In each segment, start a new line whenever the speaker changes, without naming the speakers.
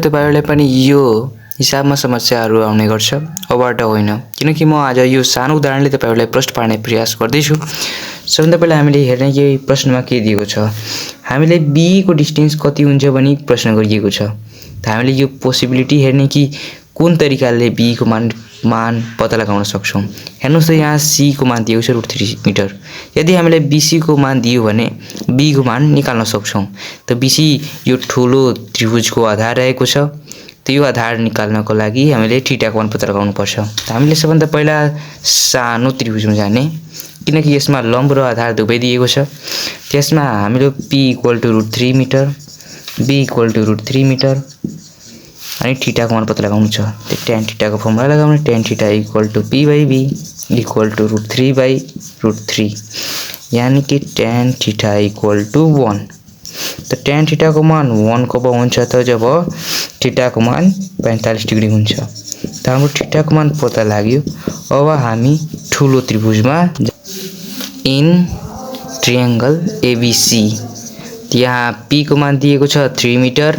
तपाईहरुलाई पनि यो हिसाबमा समस्याहरू आउने गर्छ, अबाट होइन। किनकि म आज यो सानो उदाहरणले तपाईहरुलाई प्रश्न पार्ने प्रयास गर्दैछु। सबभन्दा पहिला हामीले हेर्ने कि प्रश्नमा के दिएको छ। हामीले बी को डिस्टेन्स कति हुन्छ भनी प्रश्न गरिएको छ। त हामीले यो पोसिबिलिटी हेर्ने कि कुन तरिकाले बी को मान पत्ता लगाउन सक्छौं। हेर्नुस् त यहाँ सी को मान दिएको छ √3 मिटर। यदि हामीले बीसी को मान दियो भने बी को मान निकाल्न सक्छौं। त बीसी यो ठूलो त्रिभुजको आधार रहेको छ। त यो आधार निकाल्नको लागि हामीले थीटा को मान पत्ता लगाउनु पर्छ। त हामीले सबभन्दा पहिला सानो त्रिभुजमा जाने, किनकि यसमा लम्ब र आधार दुवै दिएको छ। त्यसमा हामीले p = √3 मिटर, b = √3 मिटर अनि थीटा को मान पत्ता लगाउनु छ। त tan थीटा को फर्मुला लगाउने, tan थीटा = p/b = √3/√3, यानी कि tan थीटा = 1। त tan थीटा को मान 1 कब हुन्छ त जब थीटा को मान 45 डिग्री हुन्छ। त हाम्रो थीटा को मान पत्ता लाग्यो। अब हामी ठूलो त्रिभुजमा इन ट्रायंगल ABC, यहाँ p को मान दिएको छ 3 मिटर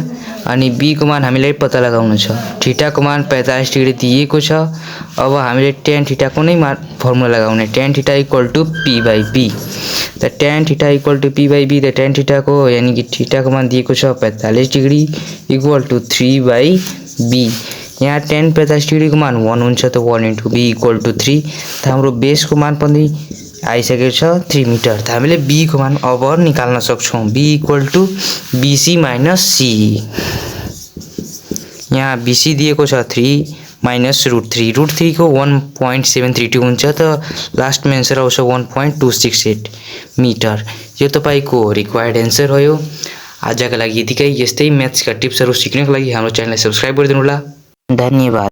अनि b को मान हामीलाई पत्ता लगाउनु छ। थीटा को मान 45 डिग्री दिएको छ। अब हामीले tan थीटा को नै फर्मुला लगाउने, tan थीटा = p/b। त tan थीटा = p/b, त tan थीटा को यानी कि थीटा को मान दिएको छ 45 डिग्री = 3/b। यहाँ tan 45 डिग्री को मान 1 हुन्छ। त 1 * b = 3। त हाम्रो बेस को मान पनि आइसकेको छ 3 मिटर। त हामीले b को मान अब निकाल्न सक्छौं। b = bc - c। यहाँ bc दिएको छ 3 - √3। √3 को 1.732 हुन्छ। त लास्टमा आन्सर आउँछ 1.268 मिटर। यो तपाईको रिक्वायर्ड आन्सर हो। आजका लागि यतिकै। यस्तै म्याथ्सका टिप्सहरु सिक्नको लागि हाम्रो च्यानललाई सब्स्क्राइब गरिदिनु होला। धन्यवाद।